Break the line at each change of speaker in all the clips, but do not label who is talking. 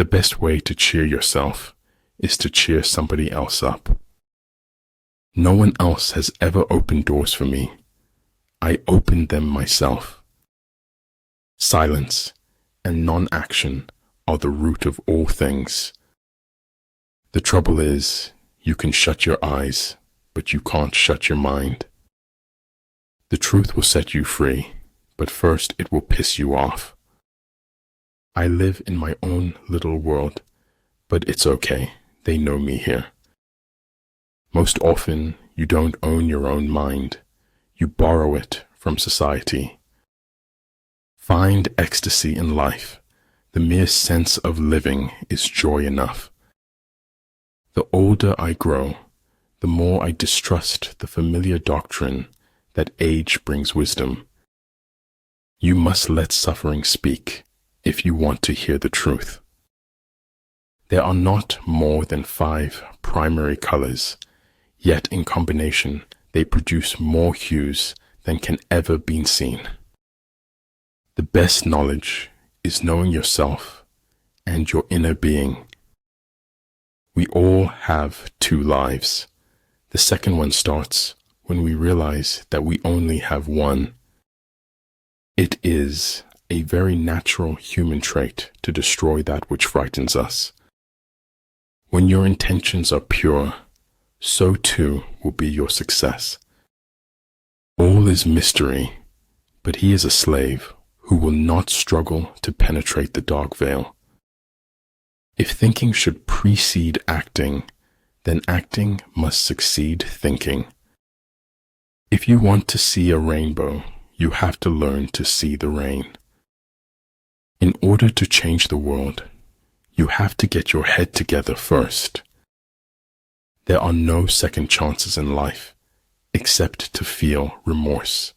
best way to cheer yourself is to cheer somebody else up. No one else has ever opened doors for me. I opened them myself. Silence and non-action are the root of all things. The trouble is, you can shut your eyes, but you can't shut your mind. The truth will set you free, but first it will piss you off. I live in my own little world, but it's okay, they know me here. Most often, you don't own your own mind. You borrow it from society. Find ecstasy in life. The mere sense of living is joy enough. The older I grow, the more I distrust the familiar doctrine that age brings wisdom. You must let suffering speak if you want to hear the truth. There are not more than 5 primary colors, yet in combination they produce more hues than can ever be seen. The best knowledge is knowing yourself and your inner being. We all have 2 lives. The second one starts when we realize that we only have one. It is a very natural human trait to destroy that which frightens us. When your intentions are pure, so too will be your success. All is mystery, but he is a slave who will not struggle to penetrate the dark veil. If thinking should precede acting, then acting must succeed thinking. If you want to see a rainbow, you have to learn to see the rain. In order to change the world, you have to get your head together first. There are no second chances in life, except to feel remorse.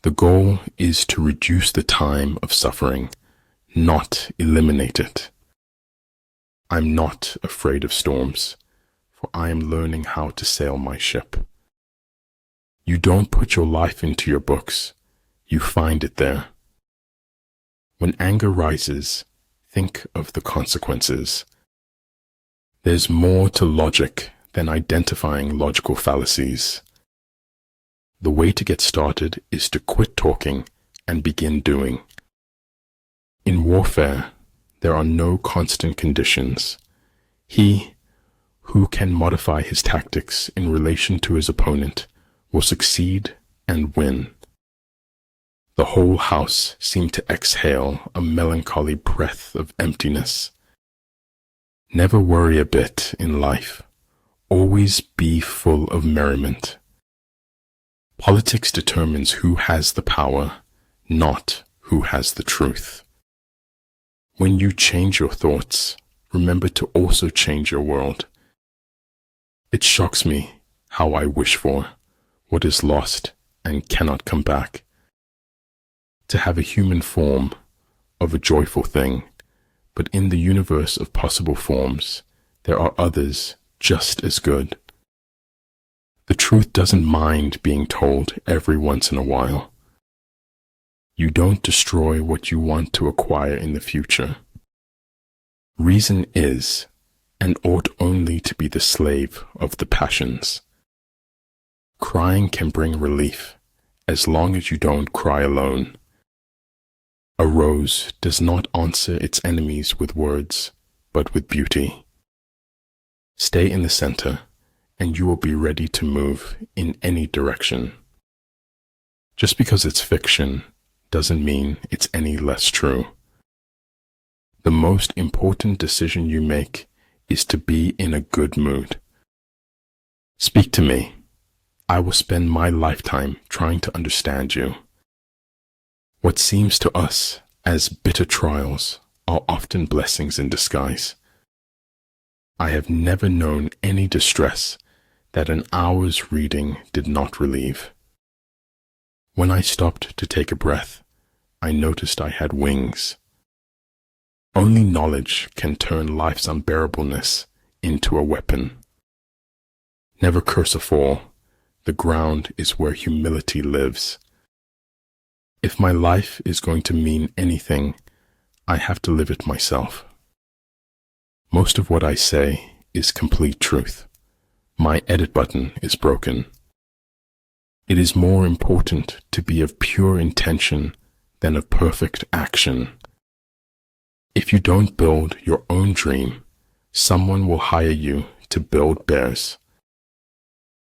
The goal is to reduce the time of suffering, not eliminate it. I'm not afraid of storms, for I am learning how to sail my ship. You don't put your life into your books, you find it there. When anger rises, think of the consequences. There's more to logic than identifying logical fallacies. The way to get started is to quit talking and begin doing. In warfare, there are no constant conditions. He who can modify his tactics in relation to his opponent will succeed and win. The whole house seemed to exhale a melancholy breath of emptiness. Never worry a bit in life. Always be full of merriment. Politics determines who has the power, not who has the truth. When you change your thoughts, remember to also change your world. It shocks me how I wish for what is lost and cannot come back. To have a human form of a joyful thing, but in the universe of possible forms, there are others just as good. The truth doesn't mind being told every once in a while. You don't destroy what you want to acquire in the future. Reason is, and ought only to be the slave of the passions. Crying can bring relief, as long as you don't cry alone. A rose does not answer its enemies with words, but with beauty. Stay in the center, and you will be ready to move in any direction. Just because it's fiction doesn't mean it's any less true. The most important decision you make is to be in a good mood. Speak to me. I will spend my lifetime trying to understand you. What seems to us as bitter trials are often blessings in disguise. I have never known any distress that an hour's reading did not relieve. When I stopped to take a breath, I noticed I had wings. Only knowledge can turn life's unbearableness into a weapon. Never curse a fall. The ground is where humility lives. If my life is going to mean anything, I have to live it myself. Most of what I say is complete truth. My edit button is broken. It is more important to be of pure intention than of perfect action. If you don't build your own dream, someone will hire you to build bears.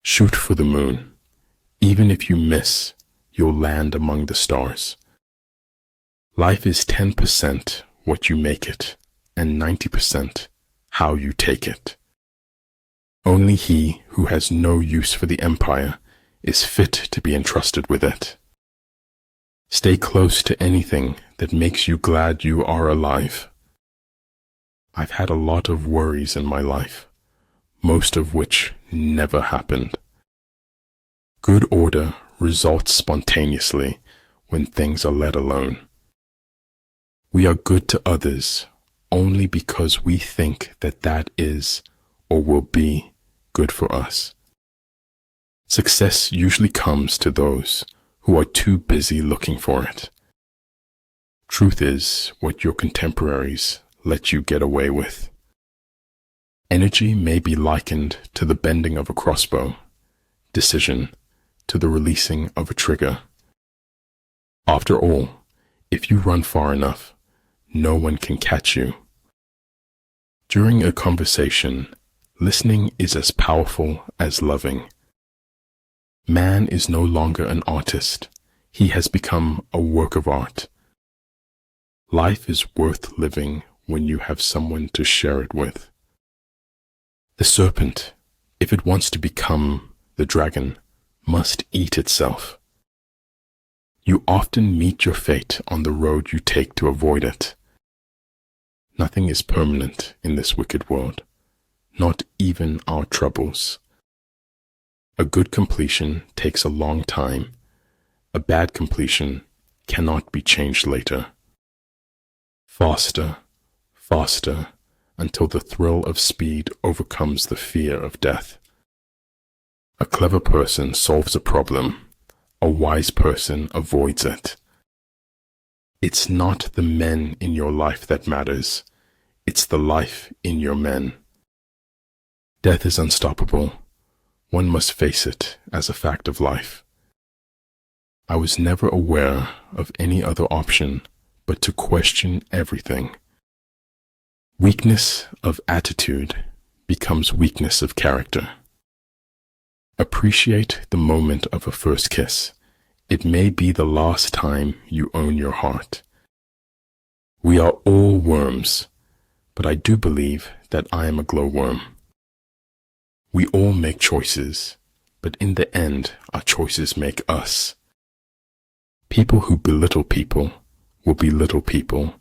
Shoot for the moon. Even if you miss, you'll land among the stars. Life is 10% what you make it, and 90% how you take it. Only he who has no use for the empire is fit to be entrusted with it. Stay close to anything that makes you glad you are alive. I've had a lot of worries in my life, most of which never happened. Good order results spontaneously when things are let alone. We are good to others only because we think that that is or will be good for us. Success usually comes to those who are too busy looking for it. Truth is what your contemporaries let you get away with. Energy may be likened to the bending of a crossbow, decision to the releasing of a trigger. After all, if you run far enough, no one can catch you. During a conversation, listening is as powerful as loving. Man is no longer an artist. He has become a work of art. Life is worth living when you have someone to share it with. The serpent, if it wants to become the dragon, must eat itself. You often meet your fate on the road you take to avoid it. Nothing is permanent in this wicked world, not even our troubles. A good completion takes a long time. A bad completion cannot be changed later. Faster, faster, until the thrill of speed overcomes the fear of death. A clever person solves a problem. A wise person avoids it. It's not the men in your life that matters. It's the life in your men. Death is unstoppable. One must face it as a fact of life. I was never aware of any other option but to question everything. Weakness of attitude becomes weakness of character. Appreciate the moment of a first kiss. It may be the last time you own your heart. We are all worms, but I do believe that I am a glowworm. We all make choices, but in the end, our choices make us. People who belittle people will be little people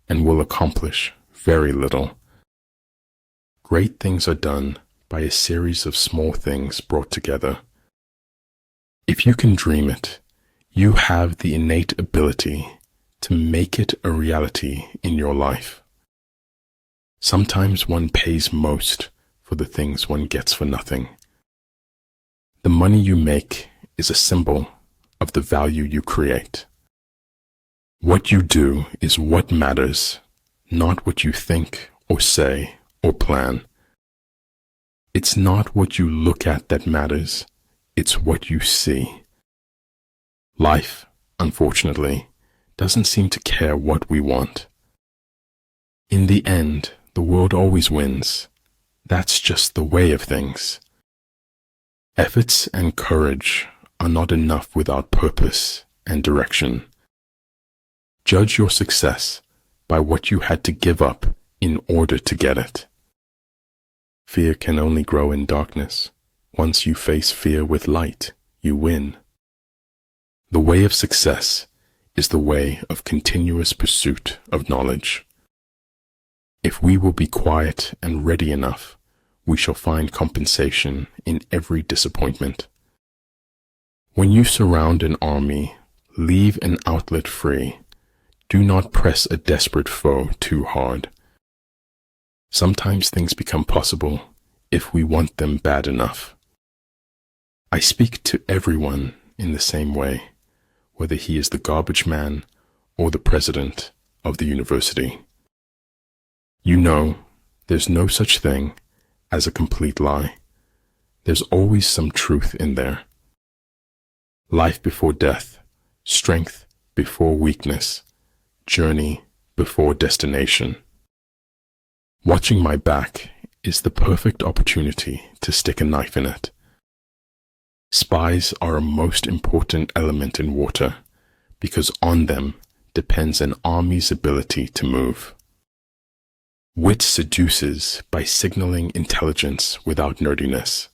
and will accomplish very little. Great things are done by a series of small things brought together. If you can dream it, you have the innate ability to make it a reality in your life. Sometimes one pays most for the things one gets for nothing. The money you make is a symbol of the value you create. What you do is what matters, not what you think or say or plan. It's not what you look at that matters, it's what you see. Life, unfortunately, doesn't seem to care what we want. In the end, the world always wins. That's just the way of things. Efforts and courage are not enough without purpose and direction. Judge your success by what you had to give up in order to get it. Fear can only grow in darkness. Once you face fear with light, you win. The way of success is the way of continuous pursuit of knowledge. If we will be quiet and ready enough, we shall find compensation in every disappointment. When you surround an army, leave an outlet free. Do not press a desperate foe too hard. Sometimes things become possible if we want them bad enough. I speak to everyone in the same way, whether he is the garbage man or the president of the university. You know, There's no such thing as a complete lie. There's always some truth in there. Life before death, strength before weakness, journey before destination. Watching my back is the perfect opportunity to stick a knife in it. Spies are a most important element in water because on them depends an army's ability to move. Wit seduces by signaling intelligence without nerdiness.